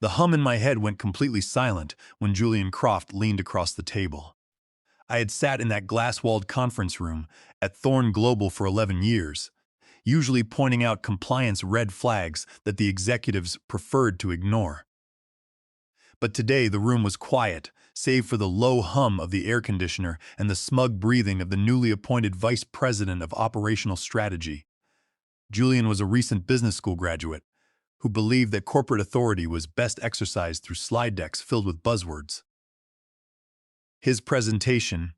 The hum in my head went completely silent when Julian Croft leaned across the table. I had sat in that glass-walled conference room at Thorn Global for 11 years, usually pointing out compliance red flags that the executives preferred to ignore. But today the room was quiet, save for the low hum of the air conditioner and the smug breathing of the newly appointed Vice President of Operational Strategy. Julian was a recent business school graduate who believed that corporate authority was best exercised through slide decks filled with buzzwords. His presentation,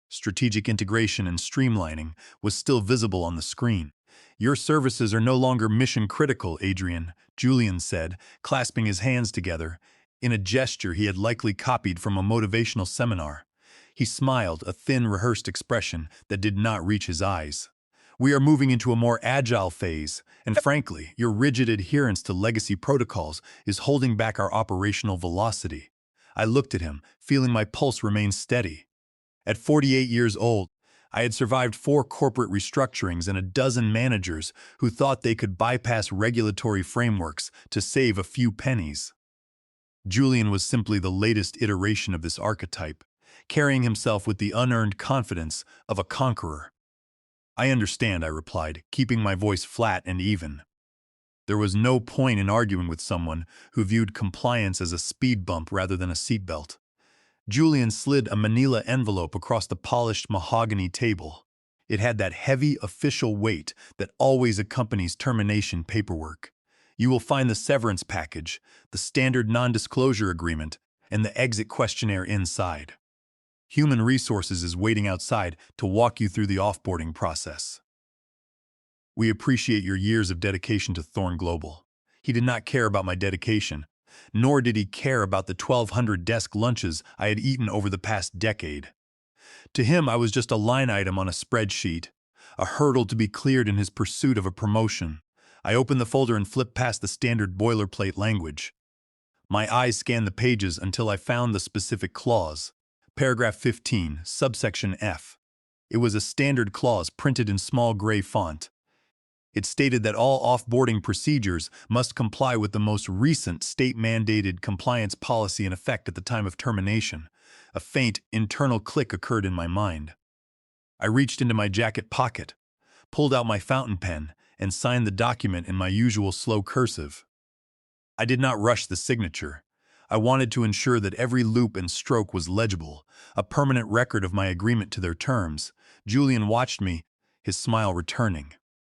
strategic integration and streamlining, was still visible on the screen. "Your services are no longer mission-critical, Adrian," Julian said, clasping his hands together, in a gesture he had likely copied from a motivational seminar. He smiled, a thin, rehearsed expression that did not reach his eyes. "We are moving into a more agile phase, and frankly, your rigid adherence to legacy protocols is holding back our operational velocity." I looked at him, feeling my pulse remain steady. At 48 years old, I had survived 4 corporate restructurings and a dozen managers who thought they could bypass regulatory frameworks to save a few pennies. Julian was simply the latest iteration of this archetype, carrying himself with the unearned confidence of a conqueror. "I understand," I replied, keeping my voice flat and even. There was no point in arguing with someone who viewed compliance as a speed bump rather than a seatbelt. Julian slid a manila envelope across the polished mahogany table. It had that heavy official weight that always accompanies termination paperwork. "You will find the severance package, the standard non-disclosure agreement, and the exit questionnaire inside. Human Resources is waiting outside to walk you through the offboarding process." "We appreciate your years of dedication to Thorn Global." He did not care about my dedication, nor did he care about the 1,200 desk lunches I had eaten over the past decade. To him, I was just a line item on a spreadsheet, a hurdle to be cleared in his pursuit of a promotion. I opened the folder and flipped past the standard boilerplate language. My eyes scanned the pages until I found the specific clause. Paragraph 15, subsection F. It was a standard clause printed in small gray font. It stated that all offboarding procedures must comply with the most recent state-mandated compliance policy in effect at the time of termination. A faint, internal click occurred in my mind. I reached into my jacket pocket, pulled out my fountain pen, and signed the document in my usual slow cursive. I did not rush the signature. I wanted to ensure that every loop and stroke was legible, a permanent record of my agreement to their terms. Julian watched me, his smile returning.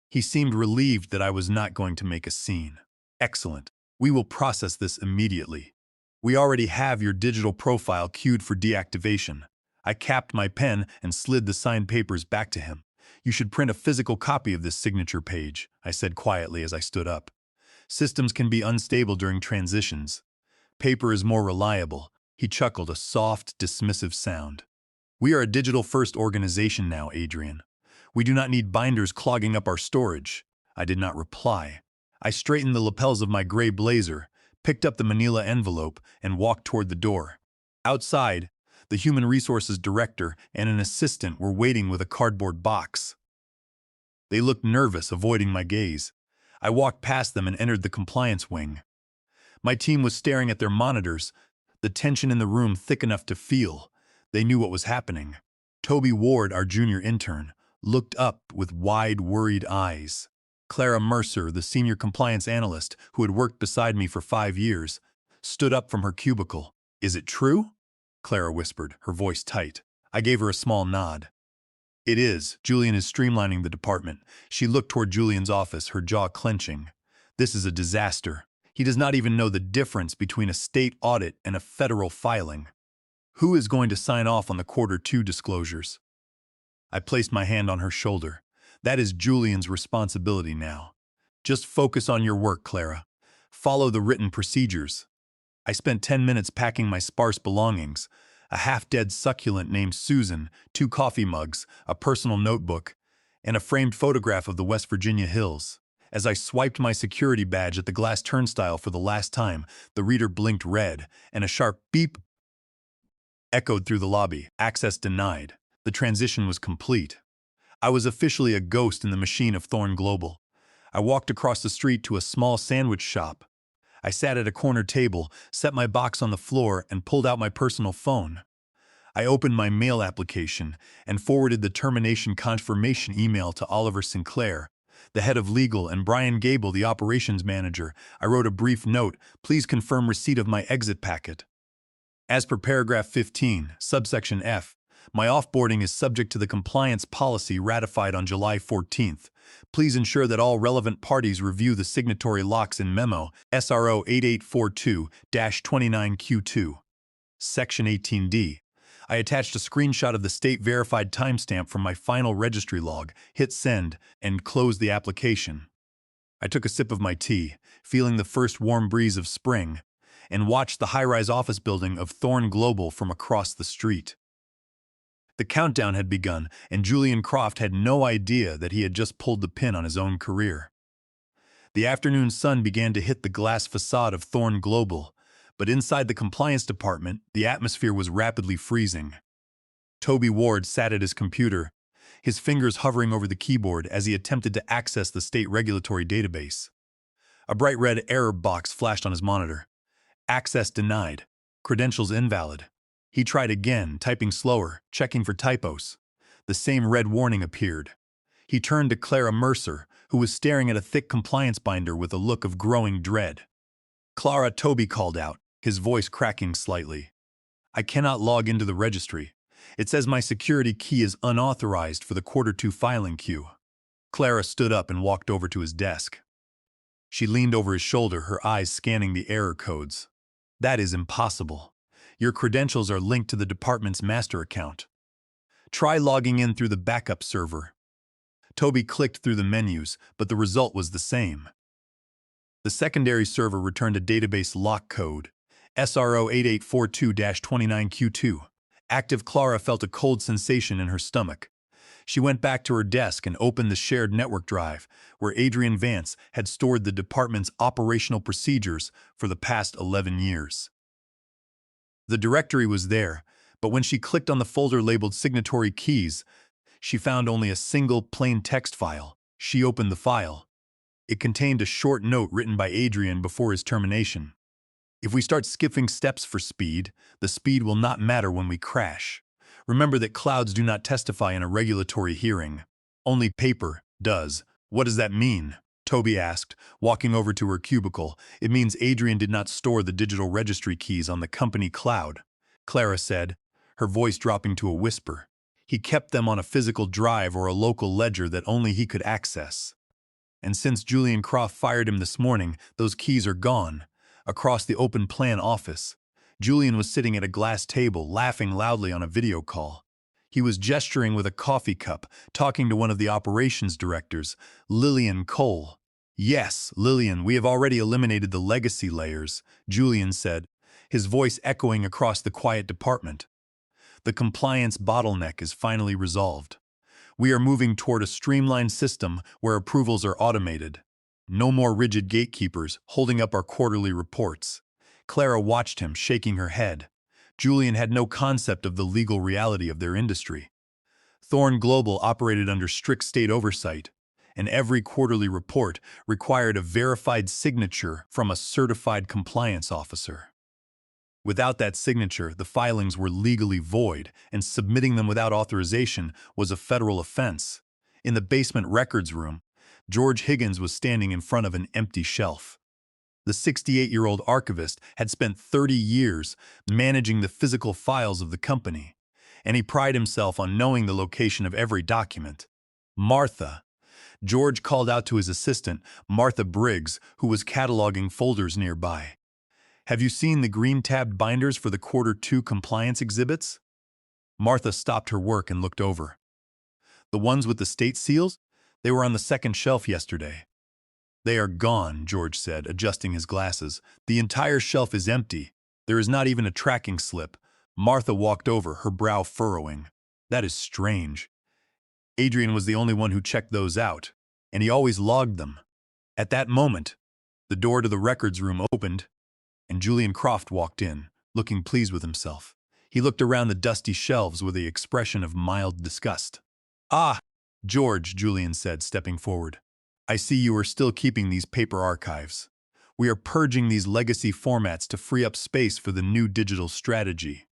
He seemed relieved that I was not going to make a scene. "Excellent. We will process this immediately. We already have your digital profile queued for deactivation." I capped my pen and slid the signed papers back to him. "You should print a physical copy of this signature page," I said quietly as I stood up. "Systems can be unstable during transitions. Paper is more reliable." He chuckled, a soft, dismissive sound. "We are a digital-first organization now, Adrian. We do not need binders clogging up our storage." I did not reply. I straightened the lapels of my gray blazer, picked up the manila envelope, and walked toward the door. Outside, the Human Resources Director and an assistant were waiting with a cardboard box. They looked nervous, avoiding my gaze. I walked past them and entered the compliance wing. My team was staring at their monitors, the tension in the room thick enough to feel. They knew what was happening. Toby Ward, our junior intern, looked up with wide, worried eyes. Clara Mercer, the senior compliance analyst who had worked beside me for 5 years, stood up from her cubicle. "Is it true?" Clara whispered, her voice tight. I gave her a small nod. "It is. Julian is streamlining the department." She looked toward Julian's office, her jaw clenching. "This is a disaster. He does not even know the difference between a state audit and a federal filing. Who is going to sign off on the Q2 disclosures?" I placed my hand on her shoulder. "That is Julian's responsibility now. Just focus on your work, Clara. Follow the written procedures." I spent 10 minutes packing my sparse belongings: a half-dead succulent named Susan, 2 coffee mugs, a personal notebook, and a framed photograph of the West Virginia hills. As I swiped my security badge at the glass turnstile for the last time, the reader blinked red, and a sharp beep echoed through the lobby. Access denied. The transition was complete. I was officially a ghost in the machine of Thorn Global. I walked across the street to a small sandwich shop. I sat at a corner table, set my box on the floor, and pulled out my personal phone. I opened my mail application and forwarded the termination confirmation email to Oliver Sinclair, the head of legal, and Brian Gable, the operations manager. I wrote a brief note: please confirm receipt of my exit packet. As per paragraph 15, subsection F, my offboarding is subject to the compliance policy ratified on July 14th. Please ensure that all relevant parties review the signatory locks in Memo SRO 8842-29Q2. Section 18D. I attached a screenshot of the state-verified timestamp from my final registry log, hit send, and closed the application. I took a sip of my tea, feeling the first warm breeze of spring, and watched the high-rise office building of Thorn Global from across the street. The countdown had begun, and Julian Croft had no idea that he had just pulled the pin on his own career. The afternoon sun began to hit the glass facade of Thorn Global, but inside the compliance department, the atmosphere was rapidly freezing. Toby Ward sat at his computer, his fingers hovering over the keyboard as he attempted to access the state regulatory database. A bright red error box flashed on his monitor. Access denied. Credentials invalid. He tried again, typing slower, checking for typos. The same red warning appeared. He turned to Clara Mercer, who was staring at a thick compliance binder with a look of growing dread. "Clara," Toby called out, his voice cracking slightly. "I cannot log into the registry. It says my security key is unauthorized for the Q2 filing queue." Clara stood up and walked over to his desk. She leaned over his shoulder, her eyes scanning the error codes. "That is impossible. Your credentials are linked to the department's master account. Try logging in through the backup server." Toby clicked through the menus, but the result was the same. The secondary server returned a database lock code, SRO 8842-29Q2. Active. Clara felt a cold sensation in her stomach. She went back to her desk and opened the shared network drive, where Adrian Vance had stored the department's operational procedures for the past 11 years. The directory was there, but when she clicked on the folder labeled Signatory Keys, she found only a single plain text file. She opened the file. It contained a short note written by Adrian before his termination. "If we start skipping steps for speed, the speed will not matter when we crash. Remember that clouds do not testify in a regulatory hearing. Only paper does." "What does that mean?" Toby asked, walking over to her cubicle. "It means Adrian did not store the digital registry keys on the company cloud," Clara said, her voice dropping to a whisper. "He kept them on a physical drive or a local ledger that only he could access. And since Julian Croft fired him this morning, those keys are gone." Across the open plan office, Julian was sitting at a glass table, laughing loudly on a video call. He was gesturing with a coffee cup, talking to one of the operations directors, Lillian Cole. "Yes, Lillian, we have already eliminated the legacy layers," Julian said, his voice echoing across the quiet department. "The compliance bottleneck is finally resolved. We are moving toward a streamlined system where approvals are automated. No more rigid gatekeepers holding up our quarterly reports." Clara watched him, shaking her head. Julian had no concept of the legal reality of their industry. Thorn Global operated under strict state oversight, and every quarterly report required a verified signature from a certified compliance officer. Without that signature, the filings were legally void, and submitting them without authorization was a federal offense. In the basement records room, George Higgins was standing in front of an empty shelf. The 68-year-old archivist had spent 30 years managing the physical files of the company, and he prided himself on knowing the location of every document. "Martha." George called out to his assistant, Martha Briggs, who was cataloging folders nearby. "Have you seen the green-tabbed binders for the Q2 compliance exhibits?" Martha stopped her work and looked over. "The ones with the state seals? They were on the second shelf yesterday." "They are gone," George said, adjusting his glasses. "The entire shelf is empty. There is not even a tracking slip." Martha walked over, her brow furrowing. "That is strange. Adrian was the only one who checked those out, and he always logged them." At that moment, the door to the records room opened, and Julian Croft walked in, looking pleased with himself. He looked around the dusty shelves with an expression of mild disgust. "Ah, George," Julian said, stepping forward. "I see you are still keeping these paper archives. We are purging these legacy formats to free up space for the new digital strategy.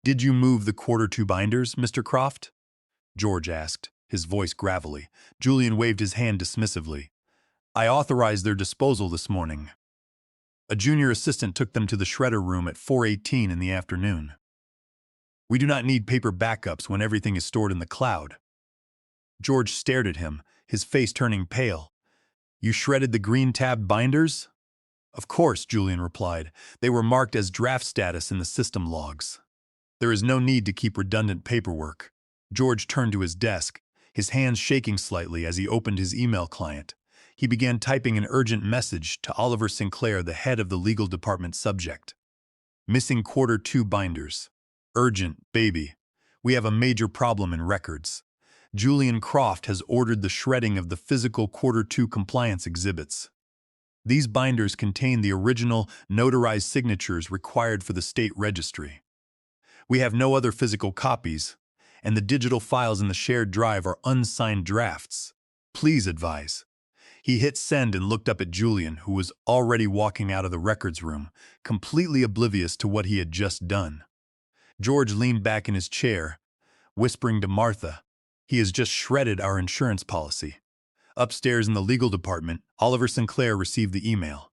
Did you move the quarter two binders, Mr. Croft? George asked, his voice gravelly. Julian waved his hand dismissively. I authorized their disposal this morning. A junior assistant took them to the shredder room at 4:18 in the afternoon. We do not need paper backups when everything is stored in the cloud. George stared at him, his face turning pale. You shredded the green tab binders? Of course, Julian replied. They were marked as draft status in the system logs. There is no need to keep redundant paperwork. George turned to his desk, his hands shaking slightly as he opened his email client. He began typing an urgent message to Oliver Sinclair, the head of the legal department subject. Missing quarter two binders. Urgent, baby. We have a major problem in records. Julian Croft has ordered the shredding of the physical quarter two compliance exhibits. These binders contain the original, notarized signatures required for the state registry. We have no other physical copies, and the digital files in the shared drive are unsigned drafts. Please advise. He hit send and looked up at Julian, who was already walking out of the records room, completely oblivious to what he had just done. George leaned back in his chair, whispering to Martha, He has just shredded our insurance policy. Upstairs in the legal department, Oliver Sinclair received the email.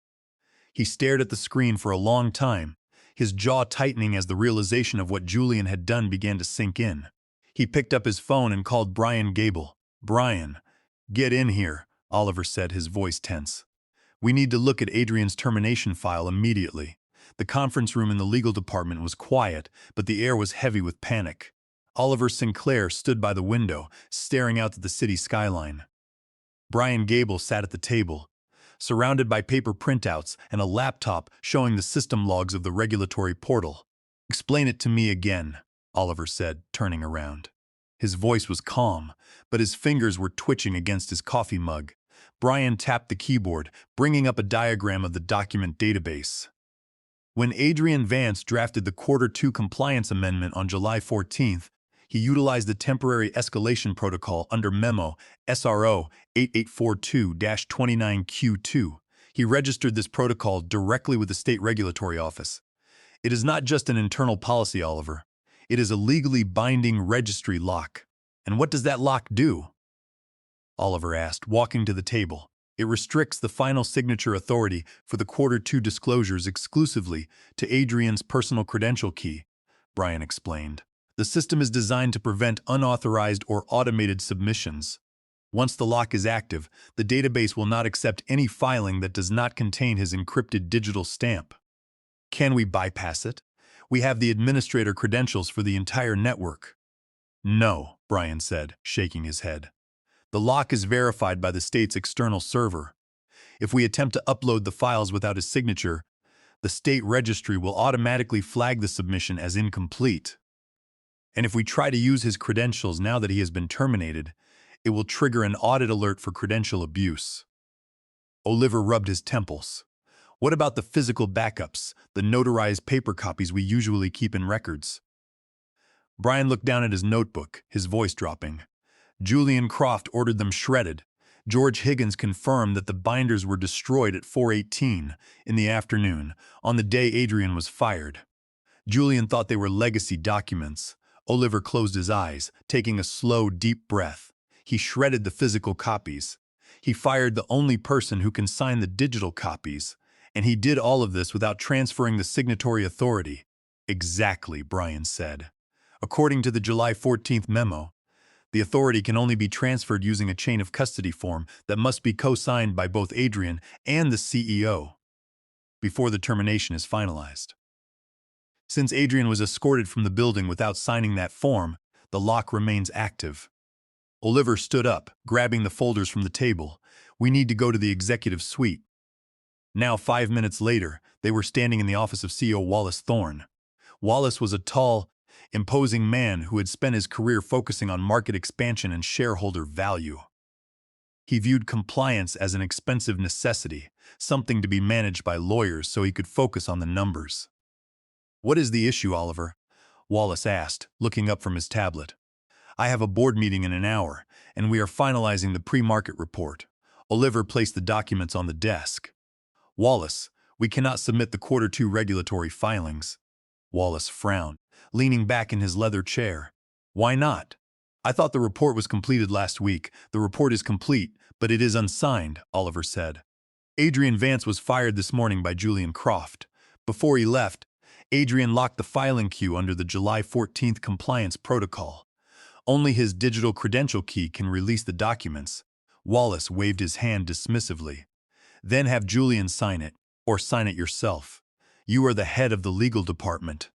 He stared at the screen for a long time, his jaw tightening as the realization of what Julian had done began to sink in. He picked up his phone and called Brian Gable. Brian, get in here, Oliver said, his voice tense. We need to look at Adrian's termination file immediately. The conference room in the legal department was quiet, but the air was heavy with panic. Oliver Sinclair stood by the window, staring out at the city skyline. Brian Gable sat at the table, surrounded by paper printouts and a laptop showing the system logs of the regulatory portal. Explain it to me again, Oliver said, turning around. His voice was calm, but his fingers were twitching against his coffee mug. Brian tapped the keyboard, bringing up a diagram of the document database. When Adrian Vance drafted the Quarter 2 Compliance Amendment on July 14th, he utilized the temporary escalation protocol under Memo SRO 8842-29Q2. He registered this protocol directly with the state regulatory office. It is not just an internal policy, Oliver. It is a legally binding registry lock. And what does that lock do? Oliver asked, walking to the table. It restricts the final signature authority for the Quarter 2 disclosures exclusively to Adrian's personal credential key, Brian explained. The system is designed to prevent unauthorized or automated submissions. Once the lock is active, the database will not accept any filing that does not contain his encrypted digital stamp. Can we bypass it? We have the administrator credentials for the entire network. No, Brian said, shaking his head. The lock is verified by the state's external server. If we attempt to upload the files without his signature, the state registry will automatically flag the submission as incomplete. And if we try to use his credentials now that he has been terminated, it will trigger an audit alert for credential abuse. Oliver rubbed his temples. What about the physical backups, the notarized paper copies we usually keep in records? Brian looked down at his notebook, his voice dropping. Julian Croft ordered them shredded. George Higgins confirmed that the binders were destroyed at 4:18 in the afternoon, on the day Adrian was fired. Julian thought they were legacy documents. Oliver closed his eyes, taking a slow, deep breath. He shredded the physical copies. He fired the only person who can sign the digital copies, and he did all of this without transferring the signatory authority. Exactly, Brian said. According to the July 14th memo, the authority can only be transferred using a chain of custody form that must be co-signed by both Adrian and the CEO before the termination is finalized. Since Adrian was escorted from the building without signing that form, the lock remains active. Oliver stood up, grabbing the folders from the table. We need to go to the executive suite. Now, 5 minutes later, they were standing in the office of CEO Wallace Thorne. Wallace was a tall, imposing man who had spent his career focusing on market expansion and shareholder value. He viewed compliance as an expensive necessity, something to be managed by lawyers so he could focus on the numbers. What is the issue, Oliver? Wallace asked, looking up from his tablet. I have a board meeting in an hour, and we are finalizing the pre-market report. Oliver placed the documents on the desk. Wallace, we cannot submit the Q2 regulatory filings. Wallace frowned, leaning back in his leather chair. Why not? I thought the report was completed last week. The report is complete, but it is unsigned, Oliver said. Adrian Vance was fired this morning by Julian Croft. Before he left, Adrian locked the filing queue under the July 14th compliance protocol. Only his digital credential key can release the documents. Wallace waved his hand dismissively. Then have Julian sign it, or sign it yourself. You are the head of the legal department.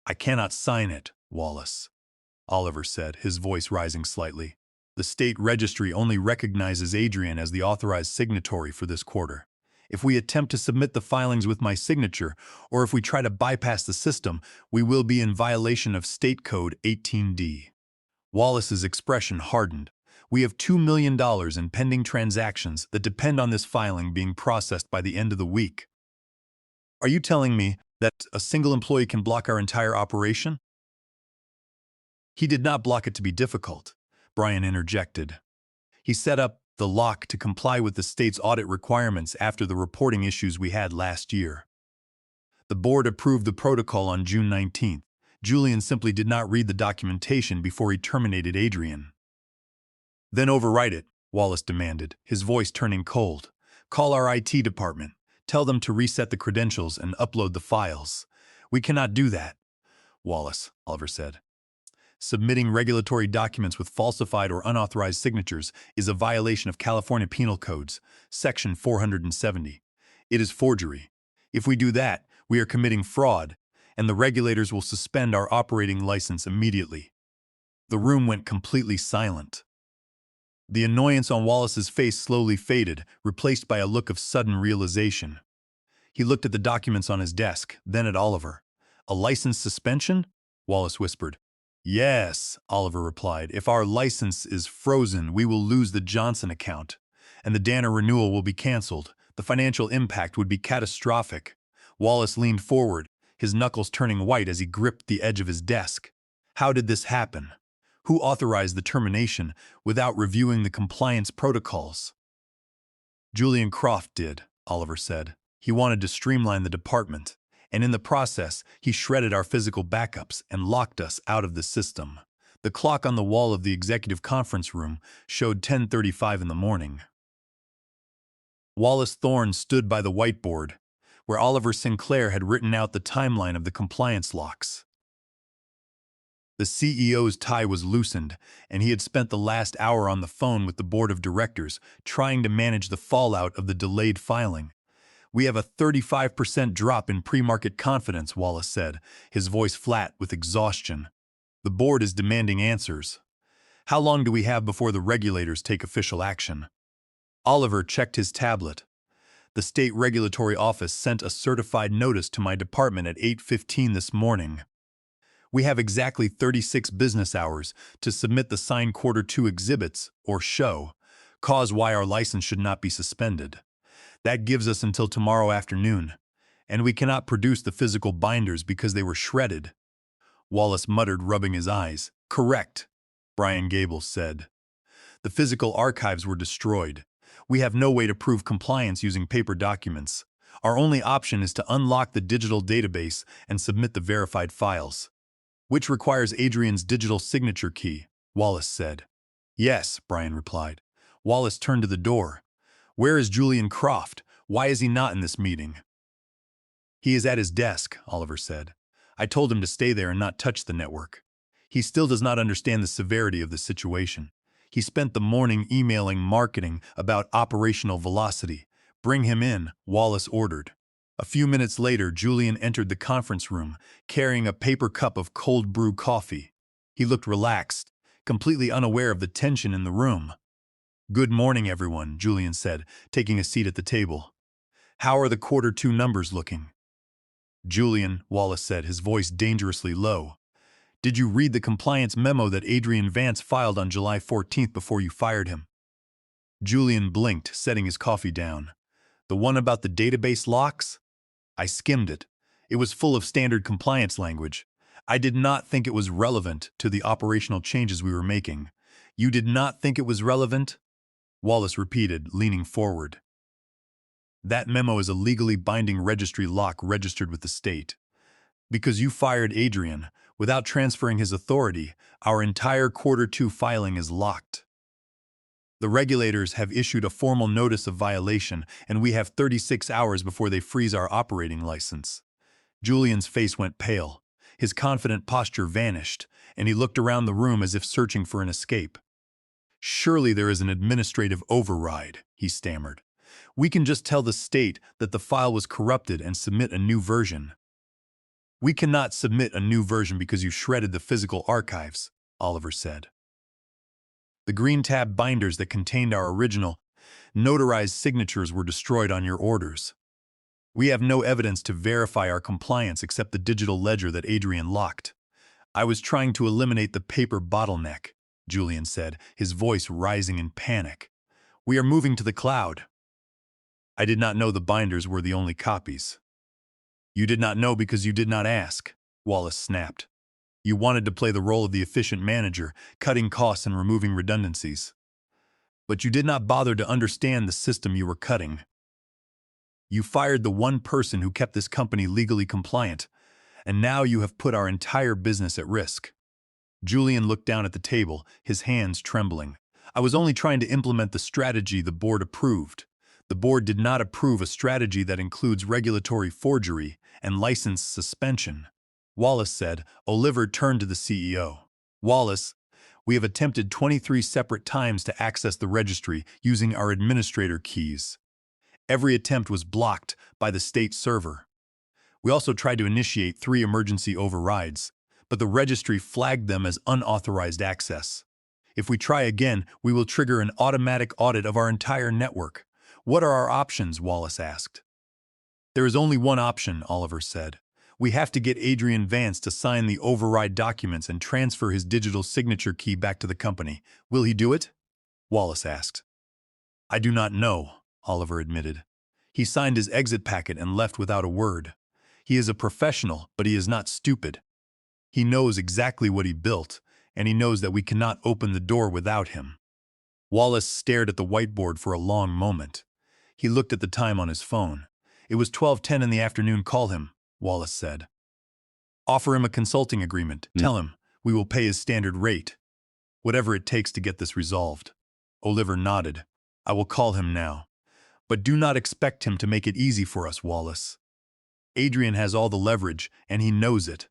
I cannot sign it, Wallace, Oliver said, his voice rising slightly. The state registry only recognizes Adrian as the authorized signatory for this quarter. If we attempt to submit the filings with my signature, or if we try to bypass the system, we will be in violation of State Code 18D. Wallace's expression hardened. We have $2 million in pending transactions that depend on this filing being processed by the end of the week. Are you telling me that a single employee can block our entire operation? He did not block it to be difficult, Brian interjected. He set up the lock to comply with the state's audit requirements after the reporting issues we had last year. The board approved the protocol on June 19th. Julian simply did not read the documentation before he terminated Adrian. Then overwrite it, Wallace demanded, his voice turning cold. Call our IT department. Tell them to reset the credentials and upload the files. We cannot do that, Wallace, Oliver said. Submitting regulatory documents with falsified or unauthorized signatures is a violation of California Penal Codes, Section 470. It is forgery. If we do that, we are committing fraud, and the regulators will suspend our operating license immediately. The room went completely silent. The annoyance on Wallace's face slowly faded, replaced by a look of sudden realization. He looked at the documents on his desk, then at Oliver. A license suspension? Wallace whispered. Yes, Oliver replied. If our license is frozen, we will lose the Johnson account, and the Danner renewal will be canceled. The financial impact would be catastrophic. Wallace leaned forward, his knuckles turning white as he gripped the edge of his desk. How did this happen? Who authorized the termination without reviewing the compliance protocols? Julian Croft did, Oliver said. He wanted to streamline the department, and in the process, he shredded our physical backups and locked us out of the system. The clock on the wall of the executive conference room showed 10:35 in the morning. Wallace Thorne stood by the whiteboard, where Oliver Sinclair had written out the timeline of the compliance locks. The CEO's tie was loosened, and he had spent the last hour on the phone with the board of directors, trying to manage the fallout of the delayed filing. We have a 35% drop in pre-market confidence, Wallace said, his voice flat with exhaustion. The board is demanding answers. How long do we have before the regulators take official action? Oliver checked his tablet. The state regulatory office sent a certified notice to my department at 8:15 this morning. We have exactly 36 business hours to submit the signed Q2 exhibits, or show, cause why our license should not be suspended. That gives us until tomorrow afternoon, and we cannot produce the physical binders because they were shredded. Wallace muttered, rubbing his eyes. Correct, Brian Gables said. The physical archives were destroyed. We have no way to prove compliance using paper documents. Our only option is to unlock the digital database and submit the verified files, which requires Adrian's digital signature key, Wallace said. Yes, Brian replied. Wallace turned to the door. Where is Julian Croft? Why is he not in this meeting? He is at his desk, Oliver said. I told him to stay there and not touch the network. He still does not understand the severity of the situation. He spent the morning emailing marketing about operational velocity. Bring him in, Wallace ordered. A few minutes later, Julian entered the conference room, carrying a paper cup of cold brew coffee. He looked relaxed, completely unaware of the tension in the room. Good morning, everyone, Julian said, taking a seat at the table. How are the Q2 numbers looking? Julian, Wallace said, his voice dangerously low. Did you read the compliance memo that Adrian Vance filed on July 14th before you fired him? Julian blinked, setting his coffee down. The one about the database locks? I skimmed it. It was full of standard compliance language. I did not think it was relevant to the operational changes we were making. You did not think it was relevant? Wallace repeated, leaning forward. That memo is a legally binding registry lock registered with the state. Because you fired Adrian, without transferring his authority, our entire Q2 filing is locked. The regulators have issued a formal notice of violation, and we have 36 hours before they freeze our operating license. Julian's face went pale. His confident posture vanished, and he looked around the room as if searching for an escape. Surely there is an administrative override, he stammered. We can just tell the state that the file was corrupted and submit a new version. We cannot submit a new version because you shredded the physical archives, Oliver said. The green tab binders that contained our original, notarized signatures were destroyed on your orders. We have no evidence to verify our compliance except the digital ledger that Adrian locked. I was trying to eliminate the paper bottleneck, Julian said, his voice rising in panic. We are moving to the cloud. I did not know the binders were the only copies. You did not know because you did not ask, Wallace snapped. You wanted to play the role of the efficient manager, cutting costs and removing redundancies. But you did not bother to understand the system you were cutting. You fired the one person who kept this company legally compliant, and now you have put our entire business at risk. Julian looked down at the table, his hands trembling. I was only trying to implement the strategy the board approved. The board did not approve a strategy that includes regulatory forgery and license suspension. Wallace said. Oliver turned to the CEO. Wallace, we have attempted 23 separate times to access the registry using our administrator keys. Every attempt was blocked by the state server. We also tried to initiate 3 emergency overrides, but the registry flagged them as unauthorized access. If we try again, we will trigger an automatic audit of our entire network. What are our options? Wallace asked. There is only one option, Oliver said. We have to get Adrian Vance to sign the override documents and transfer his digital signature key back to the company. Will he do it? Wallace asked. I do not know, Oliver admitted. He signed his exit packet and left without a word. He is a professional, but he is not stupid. He knows exactly what he built, and he knows that we cannot open the door without him. Wallace stared at the whiteboard for a long moment. He looked at the time on his phone. It was 12:10 in the afternoon. Call him, Wallace said. Offer him a consulting agreement. Tell him we will pay his standard rate. Whatever it takes to get this resolved. Oliver nodded. I will call him now. But do not expect him to make it easy for us, Wallace. Adrian has all the leverage, and he knows it.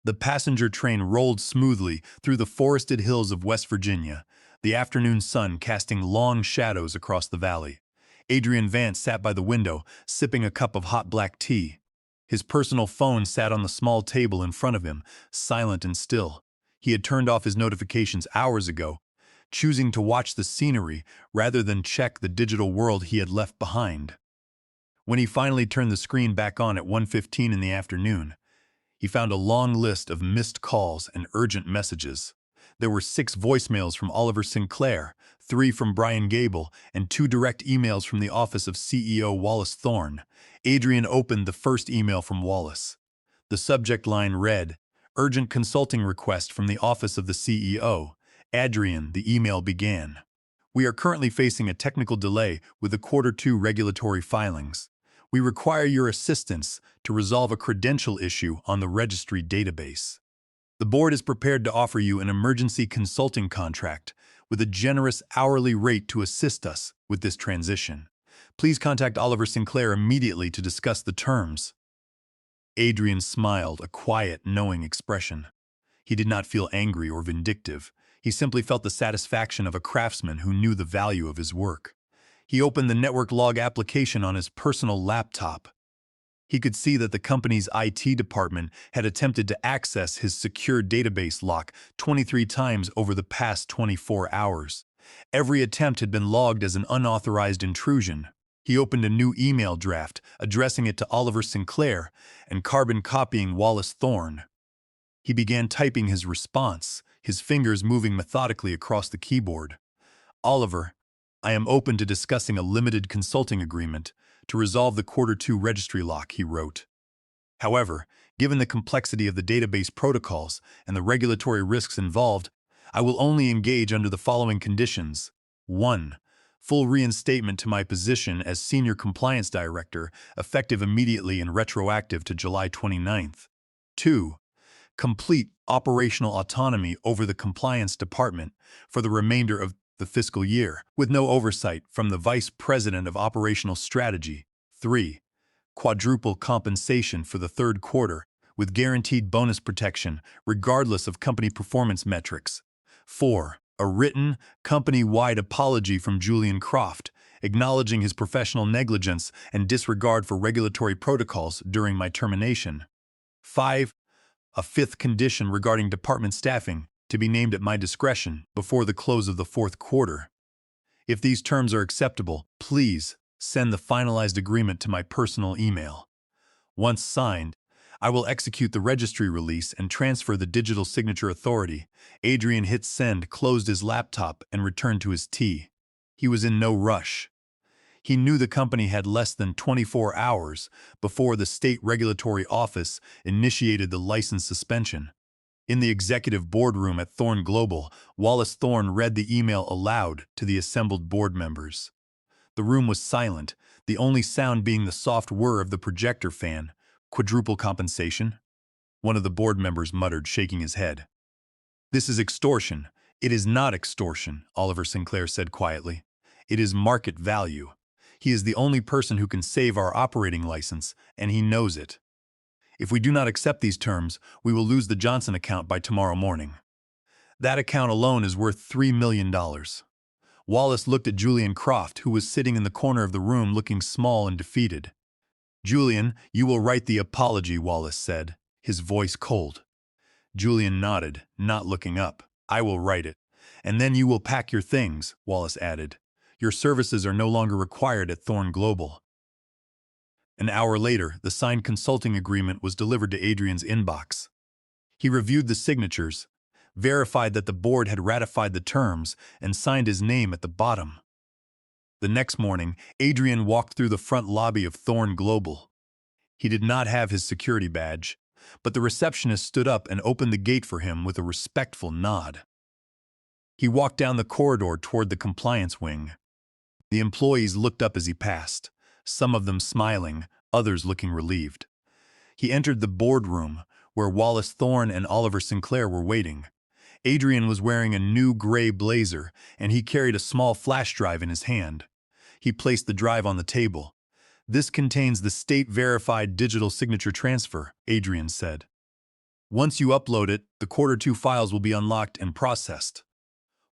The passenger train rolled smoothly through the forested hills of West Virginia, the afternoon sun casting long shadows across the valley. Adrian Vance sat by the window, sipping a cup of hot black tea. His personal phone sat on the small table in front of him, silent and still. He had turned off his notifications hours ago, choosing to watch the scenery rather than check the digital world he had left behind. When he finally turned the screen back on at 1:15 in the afternoon, he found a long list of missed calls and urgent messages. There were 6 voicemails from Oliver Sinclair, 3 from Brian Gable, and 2 direct emails from the office of CEO Wallace Thorne. Adrian opened the first email from Wallace. The subject line read, Urgent consulting request from the office of the CEO. Adrian, the email began. We are currently facing a technical delay with the Q2 regulatory filings. We require your assistance to resolve a credential issue on the registry database. The board is prepared to offer you an emergency consulting contract with a generous hourly rate to assist us with this transition. Please contact Oliver Sinclair immediately to discuss the terms. Adrian smiled, a quiet, knowing expression. He did not feel angry or vindictive. He simply felt the satisfaction of a craftsman who knew the value of his work. He opened the network log application on his personal laptop. He could see that the company's IT department had attempted to access his secure database lock 23 times over the past 24 hours. Every attempt had been logged as an unauthorized intrusion. He opened a new email draft, addressing it to Oliver Sinclair and carbon copying Wallace Thorne. He began typing his response, his fingers moving methodically across the keyboard. Oliver, I am open to discussing a limited consulting agreement to resolve the Q2 registry lock, he wrote. However, given the complexity of the database protocols and the regulatory risks involved, I will only engage under the following conditions. 1. Full reinstatement to my position as Senior Compliance Director, effective immediately and retroactive to July 29th. 2. Complete operational autonomy over the Compliance Department for the remainder of the fiscal year, with no oversight from the Vice President of Operational Strategy. 3. Quadruple compensation for the third quarter, with guaranteed bonus protection regardless of company performance metrics. 4. A written, company-wide apology from Julian Croft, acknowledging his professional negligence and disregard for regulatory protocols during my termination. 5. A fifth condition regarding department staffing, to be named at my discretion before the close of the fourth quarter. If these terms are acceptable, please send the finalized agreement to my personal email. Once signed, I will execute the registry release and transfer the digital signature authority. Adrian hit send, closed his laptop, and returned to his tea. He was in no rush. He knew the company had less than 24 hours before the state regulatory office initiated the license suspension. In the executive boardroom at Thorn Global, Wallace Thorn read the email aloud to the assembled board members. The room was silent, the only sound being the soft whir of the projector fan. Quadruple compensation? One of the board members muttered, shaking his head. This is extortion. It is not extortion, Oliver Sinclair said quietly. It is market value. He is the only person who can save our operating license, and he knows it. If we do not accept these terms, we will lose the Johnson account by tomorrow morning. That account alone is worth $3 million. Wallace looked at Julian Croft, who was sitting in the corner of the room looking small and defeated. Julian, you will write the apology, Wallace said, his voice cold. Julian nodded, not looking up. I will write it. And then you will pack your things, Wallace added. Your services are no longer required at Thorn Global. An hour later, the signed consulting agreement was delivered to Adrian's inbox. He reviewed the signatures, verified that the board had ratified the terms, and signed his name at the bottom. The next morning, Adrian walked through the front lobby of Thorn Global. He did not have his security badge, but the receptionist stood up and opened the gate for him with a respectful nod. He walked down the corridor toward the compliance wing. The employees looked up as he passed, some of them smiling, others looking relieved. He entered the boardroom, where Wallace Thorn and Oliver Sinclair were waiting. Adrian was wearing a new gray blazer, and he carried a small flash drive in his hand. He placed the drive on the table. This contains the state-verified digital signature transfer, Adrian said. Once you upload it, the Q2 files will be unlocked and processed.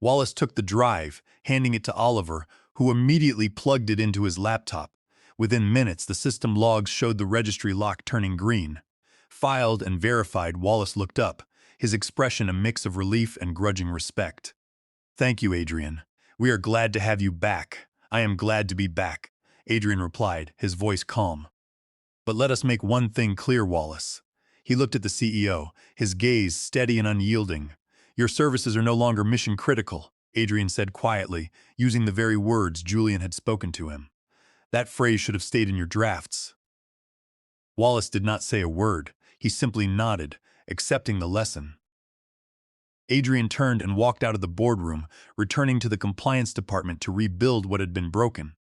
Wallace took the drive, handing it to Oliver, who immediately plugged it into his laptop. Within minutes, the system logs showed the registry lock turning green. Filed and verified, Wallace looked up, his expression a mix of relief and grudging respect. Thank you, Adrian. We are glad to have you back. I am glad to be back, Adrian replied, his voice calm. But let us make one thing clear, Wallace. He looked at the CEO, his gaze steady and unyielding. Your services are no longer mission critical, Adrian said quietly, using the very words Julian had spoken to him. That phrase should have stayed in your drafts. Wallace did not say a word. He simply nodded, accepting the lesson. Adrian turned and walked out of the boardroom, returning to the compliance department to rebuild what had been broken.